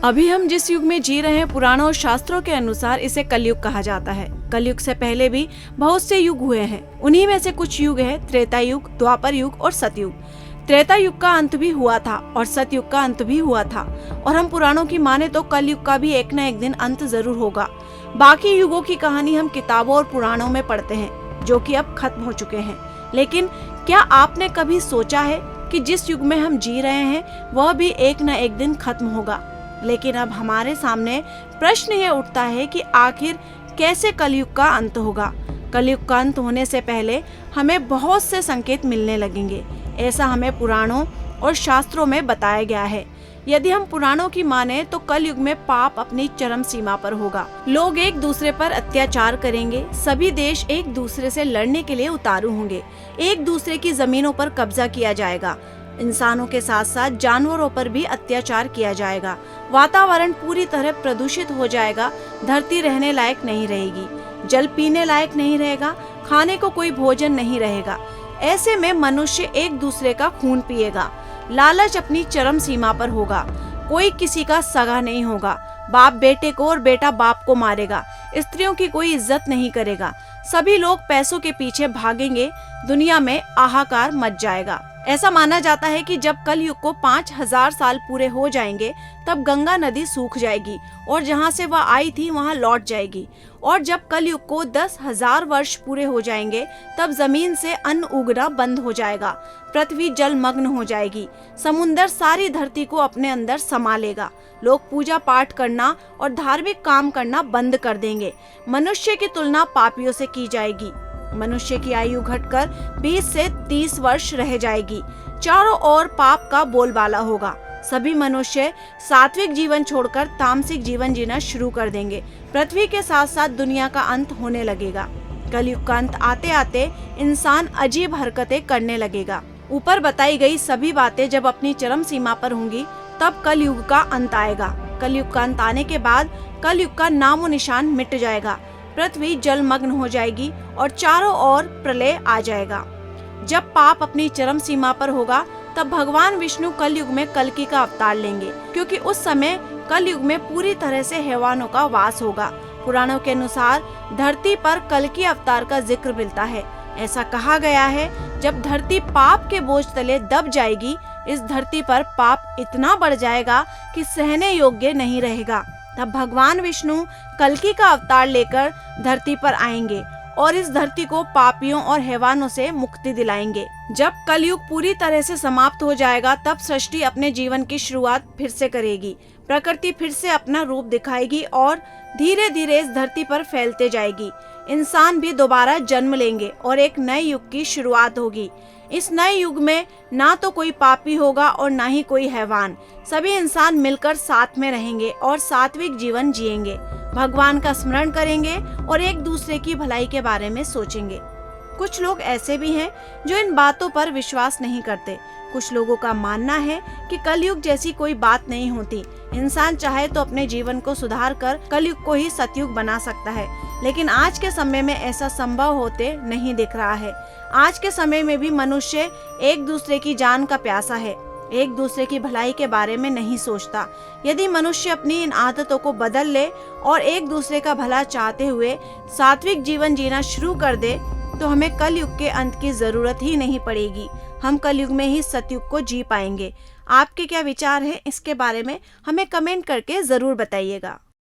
अभी हम जिस युग में जी रहे हैं, पुराणों और शास्त्रों के अनुसार इसे कलयुग कहा जाता है। कलयुग से पहले भी बहुत से युग हुए हैं। उन्हीं में से कुछ युग है त्रेता युग, द्वापर युग और सतयुग। त्रेता युग का अंत भी हुआ था और सतयुग का अंत भी हुआ था, और हम पुराणों की माने तो कलयुग का भी एक न एक दिन अंत जरूर होगा। बाकी युगों की कहानी हम किताबों और पुराणों में पढ़ते हैं, जो कि अब खत्म हो चुके हैं। लेकिन क्या आपने कभी सोचा है कि जिस युग में हम जी रहे हैं वह भी एक न एक दिन खत्म होगा? लेकिन अब हमारे सामने प्रश्न ये उठता है कि आखिर कैसे कलयुग का अंत होगा। कलयुग का अंत होने से पहले हमें बहुत से संकेत मिलने लगेंगे, ऐसा हमें पुराणों और शास्त्रों में बताया गया है। यदि हम पुराणों की माने तो कलयुग में पाप अपनी चरम सीमा पर होगा। लोग एक दूसरे पर अत्याचार करेंगे, सभी देश एक दूसरे से लड़ने के लिए उतारू होंगे, एक दूसरे की जमीनों पर कब्जा किया जाएगा, इंसानों के साथ साथ जानवरों पर भी अत्याचार किया जाएगा, वातावरण पूरी तरह प्रदूषित हो जाएगा, धरती रहने लायक नहीं रहेगी, जल पीने लायक नहीं रहेगा, खाने को कोई भोजन नहीं रहेगा। ऐसे में मनुष्य एक दूसरे का खून पिएगा, लालच अपनी चरम सीमा पर होगा, कोई किसी का सगा नहीं होगा, बाप बेटे को और बेटा बाप को मारेगा, स्त्रियों की कोई इज्जत नहीं करेगा, सभी लोग पैसों के पीछे भागेंगे, दुनिया में हाहाकार मच जाएगा। ऐसा माना जाता है कि जब कलयुग को 5000 साल पूरे हो जाएंगे तब गंगा नदी सूख जाएगी और जहाँ से वह आई थी वहाँ लौट जाएगी, और जब कलयुग को 10,000 वर्ष पूरे हो जाएंगे तब जमीन से अन्न उगना बंद हो जाएगा, पृथ्वी जलमग्न हो जाएगी, समुंदर सारी धरती को अपने अंदर समा लेगा, लोग पूजा पाठ करना और धार्मिक काम करना बंद कर देंगे, मनुष्य की तुलना पापियों से की जाएगी, मनुष्य की आयु घटकर 20 से 30 वर्ष रह जाएगी, चारों ओर पाप का बोलबाला होगा, सभी मनुष्य सात्विक जीवन छोड़कर तामसिक जीवन जीना शुरू कर देंगे, पृथ्वी के साथ साथ दुनिया का अंत होने लगेगा। कलयुग का अंत आते आते इंसान अजीब हरकतें करने लगेगा। ऊपर बताई गई सभी बातें जब अपनी चरम सीमा पर होंगी तब कलयुग का अंत आएगा। कलयुग का अंत आने के बाद कलयुग का नामो निशान मिट जाएगा, पृथ्वी जलमग्न हो जाएगी और चारों ओर प्रलय आ जाएगा। जब पाप अपनी चरम सीमा पर होगा तब भगवान विष्णु कलयुग में कल्कि का अवतार लेंगे, क्योंकि उस समय कलयुग में पूरी तरह से हैवानों का वास होगा। पुराणों के अनुसार धरती पर कल्कि अवतार का जिक्र मिलता है। ऐसा कहा गया है, जब धरती पाप के बोझ तले दब जाएगी, इस धरती पर पाप इतना बढ़ जाएगा कि सहने योग्य नहीं रहेगा। तब भगवान विष्णु कल्कि का अवतार लेकर धरती पर आएंगे और इस धरती को पापियों और हैवानों से मुक्ति दिलाएंगे। जब कलयुग पूरी तरह से समाप्त हो जाएगा तब सृष्टि अपने जीवन की शुरुआत फिर से करेगी, प्रकृति फिर से अपना रूप दिखाएगी और धीरे धीरे इस धरती पर फैलते जाएगी। इंसान भी दोबारा जन्म लेंगे और एक नए युग की शुरुआत होगी। इस नए युग में ना तो कोई पापी होगा और ना ही कोई हैवान, सभी इंसान मिलकर साथ में रहेंगे और सात्विक जीवन जिएंगे, भगवान का स्मरण करेंगे और एक दूसरे की भलाई के बारे में सोचेंगे। कुछ लोग ऐसे भी हैं जो इन बातों पर विश्वास नहीं करते। कुछ लोगों का मानना है कि कलयुग जैसी कोई बात नहीं होती, इंसान चाहे तो अपने जीवन को सुधार कर कलयुग को ही सतयुग बना सकता है, लेकिन आज के समय में ऐसा संभव होते नहीं दिख रहा है। आज के समय में भी मनुष्य एक दूसरे की जान का प्यासा है, एक दूसरे की भलाई के बारे में नहीं सोचता। यदि मनुष्य अपनी इन आदतों को बदल ले और एक दूसरे का भला चाहते हुए सात्विक जीवन जीना शुरू कर दे तो हमें कलयुग के अंत की जरूरत ही नहीं पड़ेगी। हम कलयुग में ही सतयुग को जी पाएंगे। आपके क्या विचार हैं इसके बारे में हमें कमेंट करके जरूर बताइएगा।